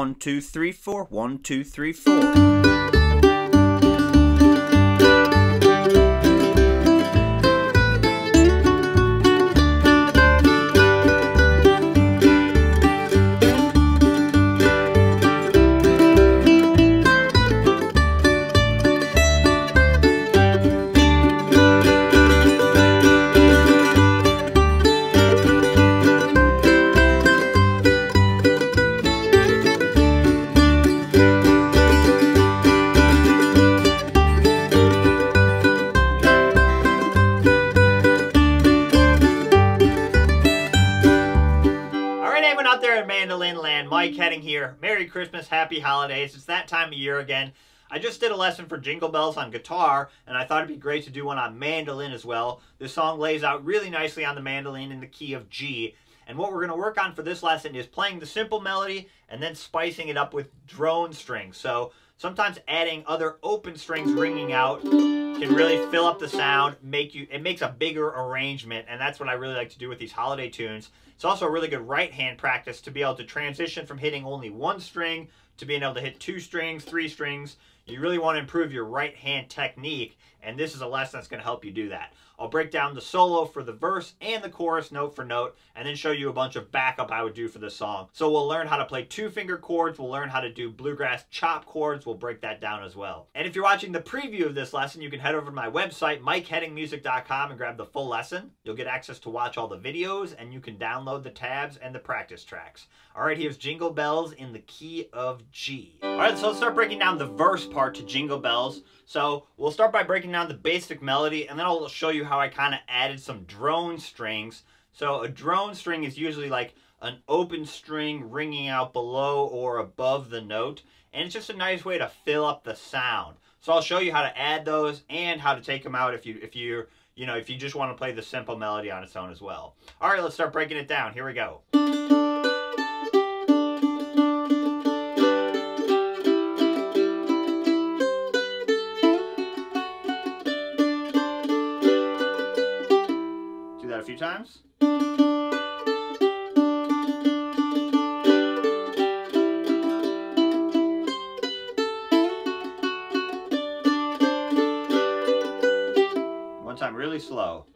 1, 2, 3, 4, 1, 2, 3, 4. Out there in Mandolin Land, Mike Hedding here. Merry Christmas, Happy Holidays. It's that time of year again. I just did a lesson for Jingle Bells on guitar, and I thought it'd be great to do one on mandolin as well. This song lays out really nicely on the mandolin in the key of G. And what we're going to work on for this lesson is playing the simple melody and then spicing it up with drone strings. So sometimes adding other open strings ringing out can really fill up the sound, it makes a bigger arrangement, and that's what I really like to do with these holiday tunes. It's also a really good right hand practice to be able to transition from hitting only one string to being able to hit 2 strings, 3 strings. You really want to improve your right hand technique, and this is a lesson that's going to help you do that. I'll break down the solo for the verse and the chorus note for note, and then show you a bunch of backup I would do for this song. So we'll learn how to play 2-finger chords, we'll learn how to do bluegrass chop chords, we'll break that down as well. And if you're watching the preview of this lesson, you can head over to my website, MikeHeddingMusic.com, and grab the full lesson. You'll get access to watch all the videos, and you can download the tabs and the practice tracks. All right, here's Jingle Bells in the key of G. All right, so let's start breaking down the verse part to Jingle Bells. So we'll start by breaking down the basic melody, and then I'll show you how I kind of added some drone strings. So a drone string is usually like an open string ringing out below or above the note, and it's just a nice way to fill up the sound. So I'll show you how to add those and how to take them out if you just want to play the simple melody on its own as well. All right, let's start breaking it down. Here we go. A few times. One time really slow.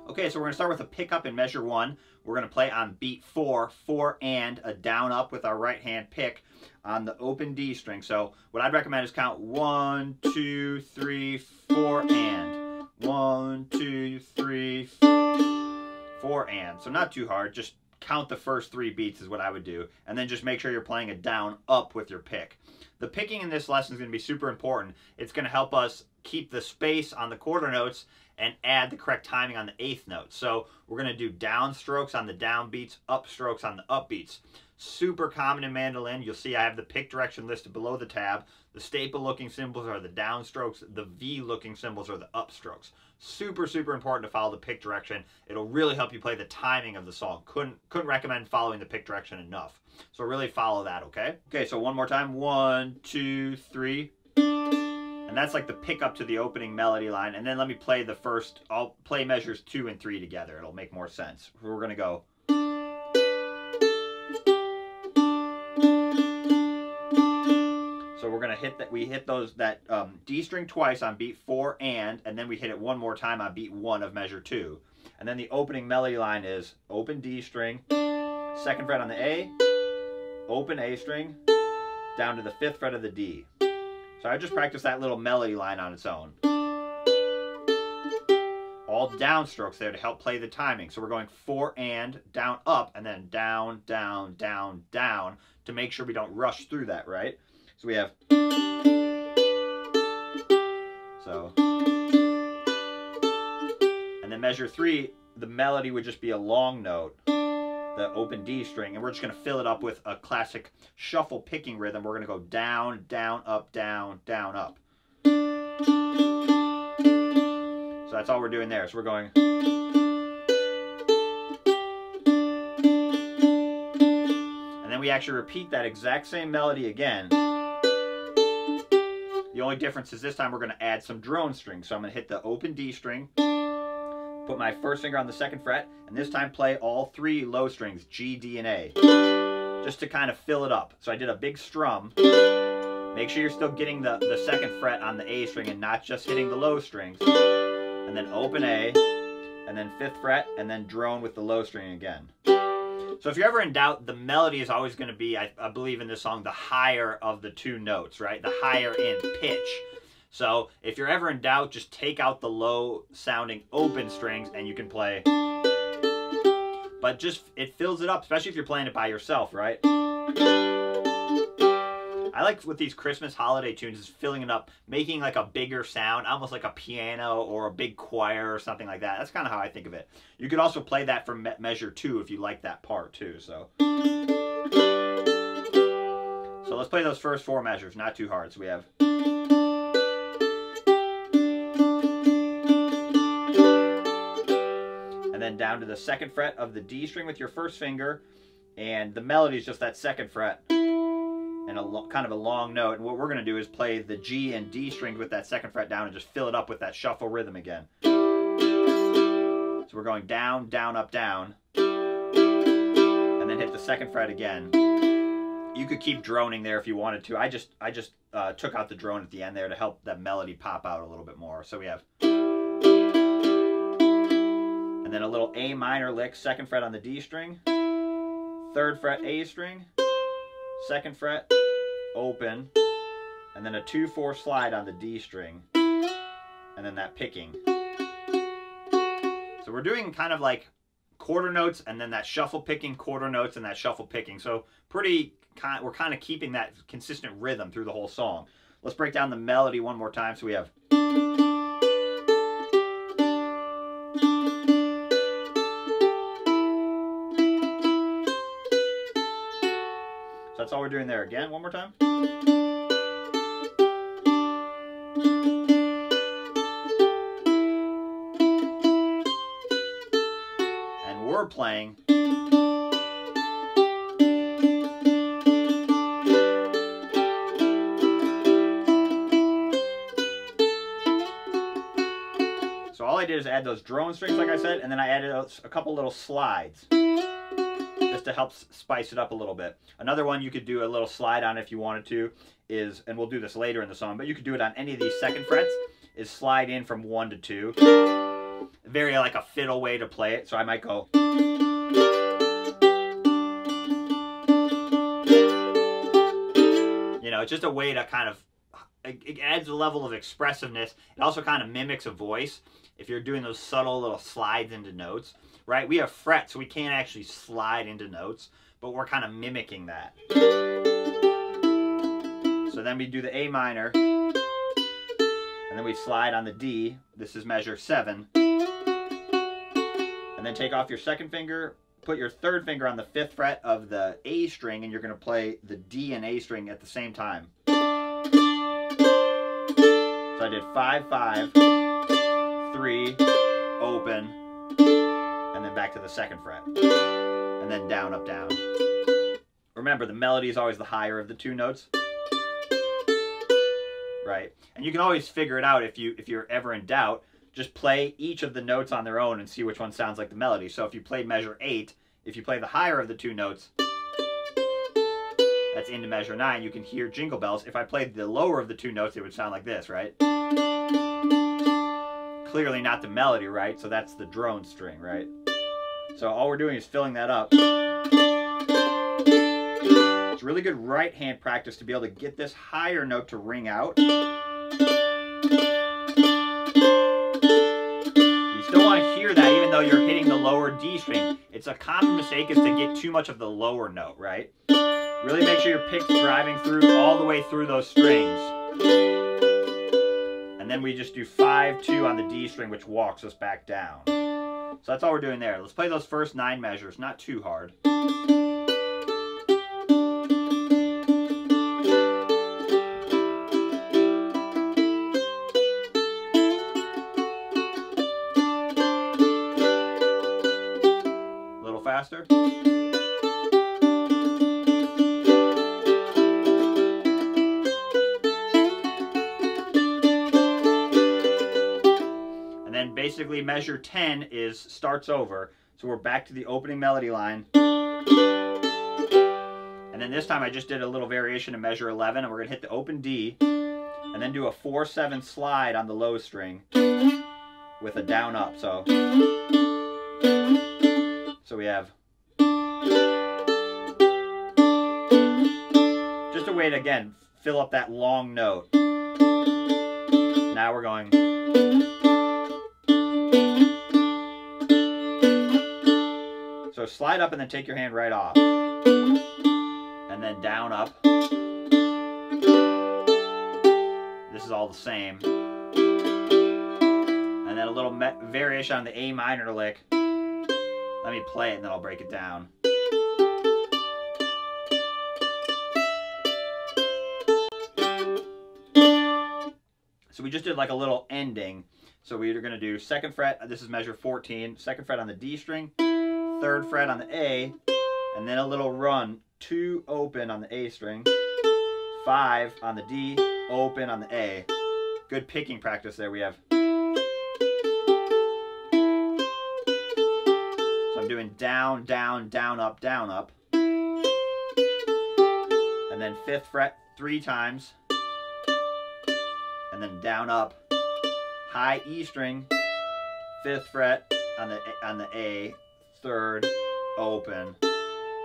Okay, so we're going to start with a pickup in measure 1. We're going to play on beat 4, 4 and a down up with our right hand pick on the open D string. So what I'd recommend is count 1, 2, 3, 4 and 1, 2, 3, 4 and. So not too hard, just count the first 3 beats is what I would do, and then just make sure you're playing a down up with your pick. The picking in this lesson is going to be super important. It's going to help us keep the space on the quarter notes and add the correct timing on the 8th note. So we're going to do down strokes on the down beats, up strokes on the up beats. Super common in mandolin. You'll see I have the pick direction listed below the tab. The staple looking symbols are the down strokes. The V looking symbols are the up strokes. Super, super important to follow the pick direction. It'll really help you play the timing of the song. Couldn't recommend following the pick direction enough. So really follow that, okay? Okay, so one more time. 1, 2, 3. And that's like the pickup to the opening melody line. And then let me play the first, I'll play measures 2 and 3 together. It'll make more sense. We're going to go. So we're going to hit that, we hit that D string twice on beat 4 and then we hit it one more time on beat 1 of measure 2. And then the opening melody line is open D string, 2nd fret on the A, open A string, down to the 5th fret of the D. So I just practiced that little melody line on its own. All down strokes there to help play the timing. So we're going 4 and down up and then down, down, down, down to make sure we don't rush through that, right? So we have, and then measure 3, the melody would just be a long note, the open D string, and we're just going to fill it up with a classic shuffle picking rhythm. We're going to go down, down, up, down, down, up. So that's all we're doing there. So we're going. And then we actually repeat that exact same melody again. The only difference is this time we're going to add some drone strings. So I'm going to hit the open D string, put my first finger on the 2nd fret, and this time play all 3 low strings, G, D, and A, just to kind of fill it up. So I did a big strum. Make sure you're still getting the 2nd fret on the A string and not just hitting the low strings. And then open A, and then 5th fret, and then drone with the low string again. So if you're ever in doubt, the melody is always going to be, I believe in this song, the higher of the 2 notes, right? The higher in pitch. So if you're ever in doubt, just take out the low sounding open strings and you can play. But just, it fills it up, especially if you're playing it by yourself, right? I like with these Christmas holiday tunes is filling it up, making like a bigger sound, almost like a piano or a big choir or something like that. That's kind of how I think of it. You could also play that for measure 2 if you like that part too. So let's play those first 4 measures, not too hard. So we have. And then down to the 2nd fret of the D string with your first finger, and the melody is just that 2nd fret. And kind of a long note. And what we're going to do is play the G and D strings with that 2nd fret down and just fill it up with that shuffle rhythm again. So we're going down, down, up, down. And then hit the 2nd fret again. You could keep droning there if you wanted to. I just took out the drone at the end there to help that melody pop out a little bit more. So we have. And then a little A minor lick, 2nd fret on the D string. 3rd fret A string. 2nd fret, open, and then a 2/4 slide on the D string, and then that picking. So we're doing kind of like quarter notes and then that shuffle picking, quarter notes and that shuffle picking. So we're kind of keeping that consistent rhythm through the whole song. Let's break down the melody one more time. So we have. That's all we're doing there. Again, one more time. And we're playing. So all I did is add those drone strings, like I said, and then I added a couple little slides. To help spice it up a little bit. Another one you could do a little slide on if you wanted to is, and we'll do this later in the song, but you could do it on any of these 2nd frets, is slide in from 1 to 2. Very like a fiddle way to play it. So I might go. You know, it's just a way to kind of, it adds a level of expressiveness. It also kind of mimics a voice if you're doing those subtle little slides into notes. Right? We have frets, so we can't actually slide into notes, but we're kind of mimicking that. So then we do the A minor, and then we slide on the D. This is measure 7. And then take off your 2nd finger, put your 3rd finger on the 5th fret of the A string, and you're going to play the D and A string at the same time. So I did 5, 5, 3, open, and then back to the 2nd fret, and then down, up, down. Remember, the melody is always the higher of the 2 notes, right? And you can always figure it out if you're ever in doubt. Just play each of the notes on their own and see which one sounds like the melody. So if you play measure 8, if you play the higher of the 2 notes, that's into measure 9. You can hear Jingle Bells. If I played the lower of the 2 notes, it would sound like this, right? Clearly not the melody, right? So that's the drone string, right? So all we're doing is filling that up. It's really good right hand practice to be able to get this higher note to ring out. You still want to hear that even though you're hitting the lower D string. It's a common mistake is to get too much of the lower note, right? Really make sure your pick's driving through all the way through those strings. And then we just do 5, 2 on the D string, which walks us back down. So that's all we're doing there. Let's play those first 9 measures, not too hard. A little faster. basically measure 10 starts over. So we're back to the opening melody line. And then this time I just did a little variation to measure 11, and we're going to hit the open D, and then do a 4/7 slide on the low string with a down up. So we have just a way to, again, fill up that long note. Now we're going. So slide up and then take your hand right off. And then down up. This is all the same. And then a little variation on the A minor lick. Let me play it and then I'll break it down. So we just did like a little ending. So we're going to do 2nd fret, this is measure 14, 2nd fret on the D string, 3rd fret on the A, and then a little run, 2 open on the A string, 5 on the D, open on the A. Good picking practice there. We have. So I'm doing down, down, down, up, down, up. And then 5th fret 3 times. And then down, up. High E string, 5th fret on the A, 3rd, open,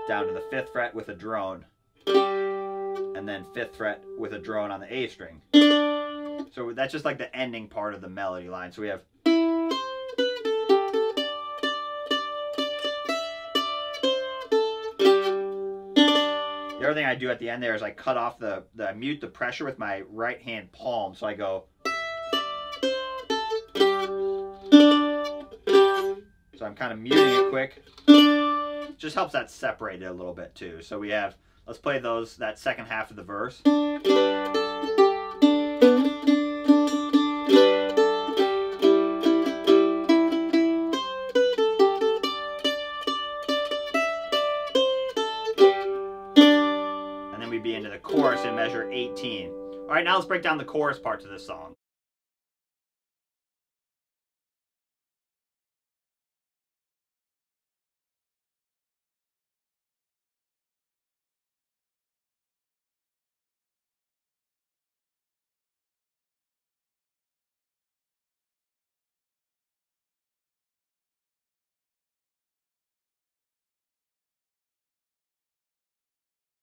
down to the 5th fret with a drone, and then 5th fret with a drone on the A string. So that's just like the ending part of the melody line. So we have. The other thing I do at the end there is I cut off I mute the pressure with my right hand palm. So I go. So I'm kind of muting it quick. Just helps that separate it a little bit too. So we have, let's play that 2nd half of the verse. And then we'd be into the chorus in measure 18. All right, now let's break down the chorus parts of this song.